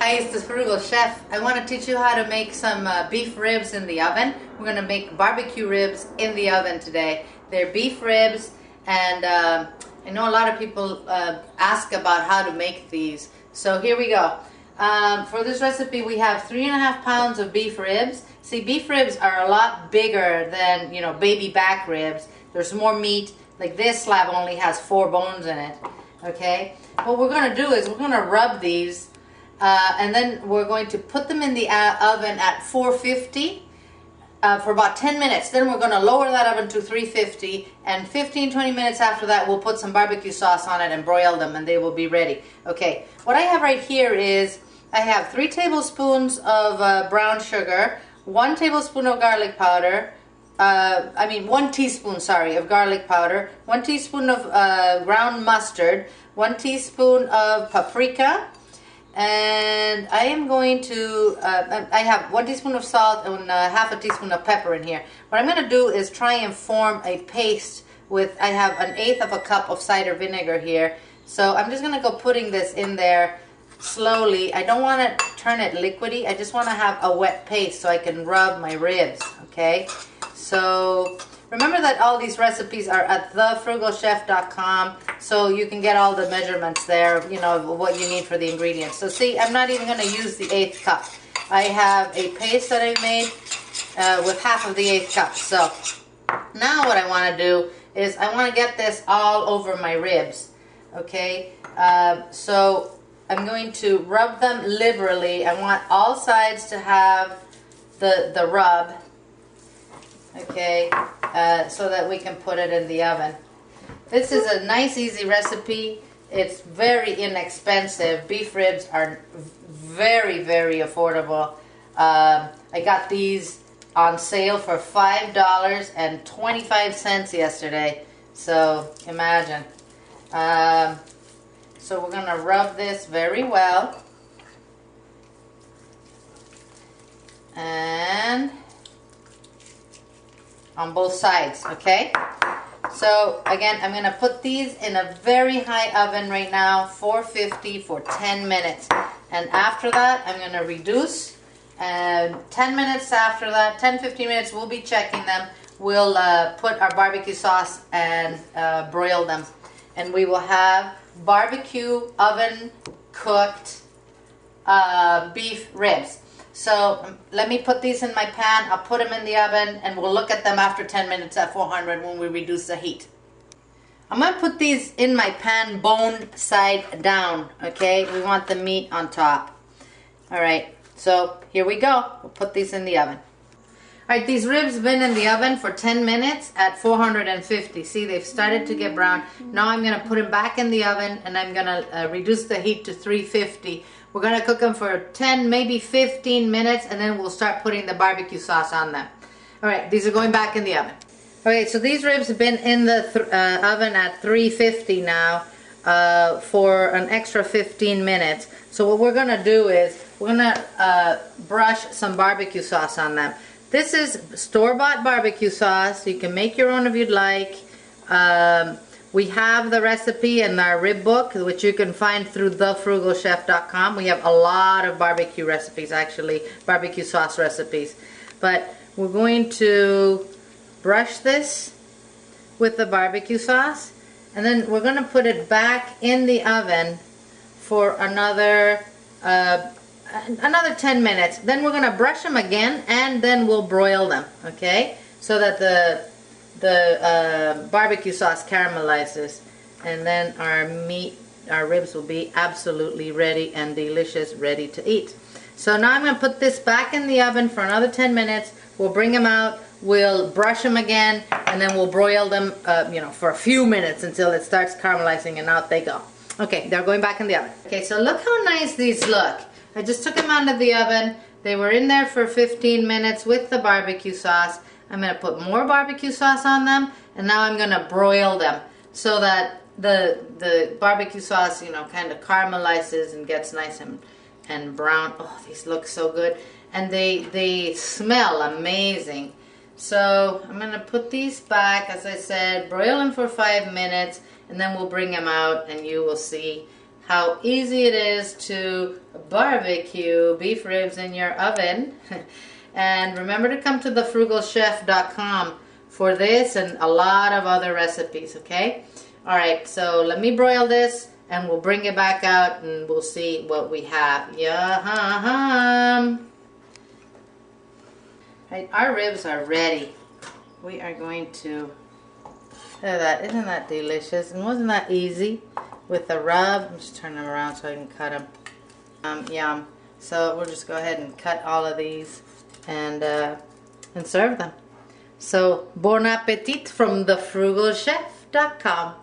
Hi, it's the Frugal Chef. I want to teach you how to make some beef ribs in the oven. We're going to make barbecue ribs in the oven today. They're beef ribs, and I know a lot of people ask about how to make these. So here we go. For this recipe, we have 3.5 pounds of beef ribs. See, beef ribs are a lot bigger than, you know, baby back ribs. There's more meat. Like this slab only has 4 bones in it. Okay? What we're going to do is we're going to rub these. And then we're going to put them in the oven at 450 for about 10 minutes. Then we're going to lower that oven to 350, and 15-20 minutes after that we'll put some barbecue sauce on it and broil them, and they will be ready. Okay, what I have right here is I have 3 tablespoons of brown sugar, 1 tablespoon of garlic powder, 1 teaspoon, sorry, of garlic powder, 1 teaspoon of ground mustard, 1 teaspoon of paprika, and I am going to, I have 1 teaspoon of salt and half a teaspoon of pepper in here. What I'm going to do is try and form a paste with, I have 1/8 of a cup of cider vinegar here. So I'm just going to go putting this in there slowly. I don't want to turn it liquidy. I just want to have a wet paste so I can rub my ribs, okay? So remember that all these recipes are at thefrugalchef.com, so you can get all the measurements there, you know, what you need for the ingredients. So see, I'm not even going to use the 1/8 cup. I have a paste that I made with half of the 1/8 cup. So now what I want to do is I want to get this all over my ribs, okay? So I'm going to rub them liberally. I want all sides to have the rub, okay, so that we can put it in the oven. This is a nice, easy recipe. It's very inexpensive. Beef ribs are very, very affordable. I got these on sale for $5.25 yesterday. So imagine. So we're going to rub this very well. And on both sides, okay? So again, I'm going to put these in a very high oven right now, 450 for 10 minutes. And after that, I'm going to reduce. And 10 minutes after that, 10-15 minutes, we'll be checking them. We'll put our barbecue sauce and broil them. And we will have barbecue oven cooked beef ribs. So let me put these in my pan. I'll put them in the oven, and we'll look at them after 10 minutes at 400 when we reduce the heat. I'm going to put these in my pan boned side down, okay? We want the meat on top. All right, so here we go. We'll put these in the oven. All right, these ribs have been in the oven for 10 minutes at 450. See, they've started to get brown. Now I'm going to put them back in the oven, and I'm going to reduce the heat to 350. We're going to cook them for 10, maybe 15 minutes, and then we'll start putting the barbecue sauce on them. All right, these are going back in the oven. Okay, so these ribs have been in the oven at 350 now for an extra 15 minutes. So what we're going to do is we're going to brush some barbecue sauce on them. This is store-bought barbecue sauce. You can make your own if you'd like. We have the recipe in our rib book, which you can find through thefrugalchef.com. We have a lot of barbecue recipes, actually, barbecue sauce recipes. But we're going to brush this with the barbecue sauce, and then we're going to put it back in the oven for another 10 minutes. Then we're going to brush them again, and then we'll broil them, okay? So that the barbecue sauce caramelizes, and then our ribs will be absolutely ready and delicious, ready to eat. So now I'm going to put this back in the oven for another 10 minutes. We'll bring them out, we'll brush them again, and then we'll broil them for a few minutes until it starts caramelizing, and out they go. Okay, they're going back in the oven. Okay, so look how nice these look. I just took them out of the oven. They were in there for 15 minutes with the barbecue sauce. I'm going to put more barbecue sauce on them, and now I'm going to broil them so that the barbecue sauce, kind of caramelizes and gets nice and brown. Oh, these look so good, and they smell amazing. So I'm going to put these back, as I said, broil them for 5 minutes, and then we'll bring them out, and you will see how easy it is to barbecue beef ribs in your oven. And remember to come to thefrugalchef.com for this and a lot of other recipes, okay? Alright, so let me broil this and we'll bring it back out and we'll see what we have. Yum! Right, our ribs are ready. We are going to, look at that, isn't that delicious? And wasn't that easy with the rub? I'm just turning them around so I can cut them. Yum. So we'll just go ahead and cut all of these and serve them. So, bon appetit from thefrugalchef.com.